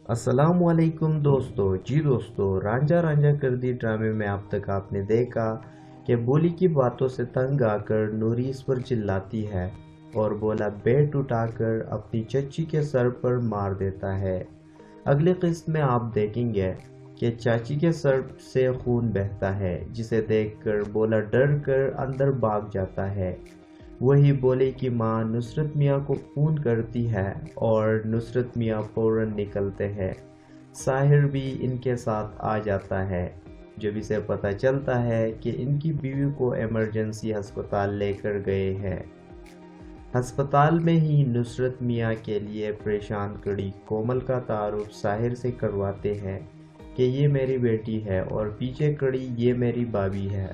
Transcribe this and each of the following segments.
अस्सलाम वालेकुम दोस्तों। जी दोस्तों, रांझा रांझा कर दी ड्रामे में अब तक आपने देखा कि बोली की बातों से तंग आकर नूरी इस पर चिल्लाती है और बोला बेट उठाकर अपनी चच्ची के सर पर मार देता है। अगली किस्त में आप देखेंगे कि चाची के सर से खून बहता है, जिसे देखकर बोला डर कर अंदर भाग जाता है। वही बोले कि माँ नुसरत मियाँ को फ़ोन करती है और नुसरत मियाँ फ़ौरन निकलते हैं। साहिर भी इनके साथ आ जाता है। जब इसे पता चलता है कि इनकी बीवी को इमरजेंसी अस्पताल लेकर गए हैं। अस्पताल में ही नुसरत मियाँ के लिए परेशान खड़ी कोमल का तारुफ साहिर से करवाते हैं कि ये मेरी बेटी है और पीछे खड़ी ये मेरी भाभी है।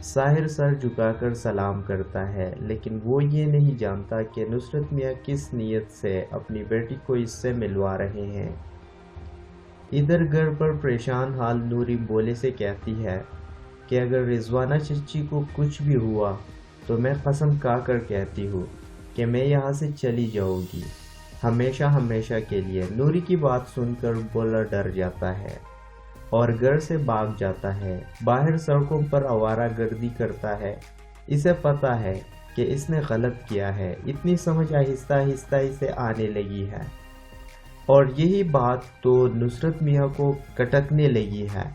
साहिर सर झुकाकर सलाम करता है, लेकिन वो ये नहीं जानता कि नुसरत मियाँ किस नीयत से अपनी बेटी को इससे मिलवा रहे हैं। इधर घर पर परेशान हाल नूरी बोले से कहती है कि अगर रिजवाना चच्ची को कुछ भी हुआ तो मैं कसम खा कर कहती हूँ कि मैं यहाँ से चली जाऊँगी, हमेशा हमेशा के लिए। नूरी की बात सुनकर बोला डर जाता है और घर से भाग जाता है। बाहर सड़कों पर आवारागर्दी करता है। इसे पता है कि इसने गलत किया है। इतनी समझ आहिस्ता आहिस्ता इसे आने लगी है और यही बात तो नुसरत मियाँ को खटकने लगी है।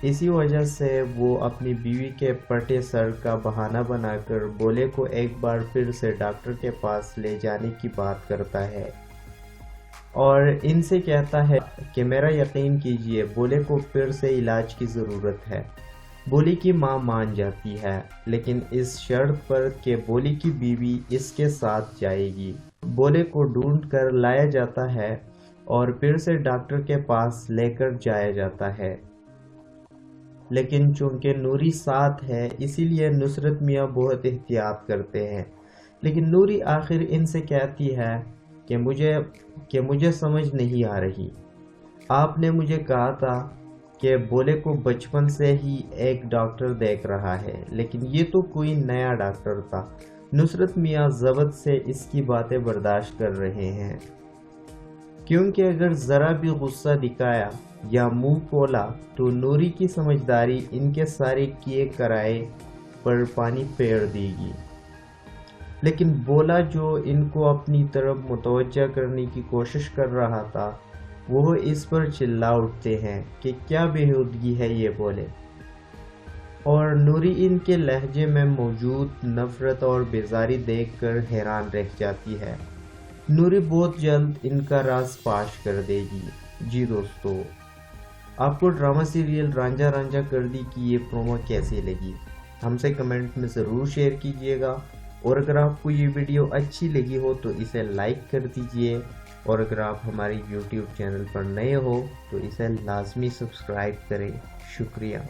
इसी वजह से वो अपनी बीवी के फटे सर का बहाना बनाकर बोले को एक बार फिर से डॉक्टर के पास ले जाने की बात करता है और इनसे कहता है कि मेरा यकीन कीजिए, बोले को फिर से इलाज की ज़रूरत है। बोली की माँ मान जाती है, लेकिन इस शर्त पर कि बोली की बीवी इसके साथ जाएगी। बोले को ढूंढ कर लाया जाता है और फिर से डॉक्टर के पास लेकर जाया जाता है, लेकिन चूंकि नूरी साथ है इसीलिए नुसरत मियाँ बहुत एहतियात करते हैं। लेकिन नूरी आखिर इनसे कहती है कि मुझे समझ नहीं आ रही। आपने मुझे कहा था कि बोले को बचपन से ही एक डॉक्टर देख रहा है, लेकिन ये तो कोई नया डॉक्टर था। नुसरत मियाँ ज़बत से इसकी बातें बर्दाश्त कर रहे हैं, क्योंकि अगर ज़रा भी गुस्सा दिखाया या मुंह खोला तो नूरी की समझदारी इनके सारे किए कराए पर पानी फेर देगी। लेकिन बोला जो इनको अपनी तरफ मुतवज्जा करने की कोशिश कर रहा था, वो इस पर चिल्ला उठते हैं कि क्या बेहूदगी है ये बोले। और नूरी इनके लहजे में मौजूद नफरत और बेजारी देखकर हैरान रह जाती है। नूरी बहुत जल्द इनका राज फाश कर देगी। जी दोस्तों, आपको ड्रामा सीरियल रांझा रांझा कर दी की ये प्रोमो कैसी लगी, हमसे कमेंट में ज़रूर शेयर कीजिएगा। और अगर आपको ये वीडियो अच्छी लगी हो तो इसे लाइक कर दीजिए, और अगर आप हमारे YouTube चैनल पर नए हो तो इसे लाजमी सब्सक्राइब करें। शुक्रिया।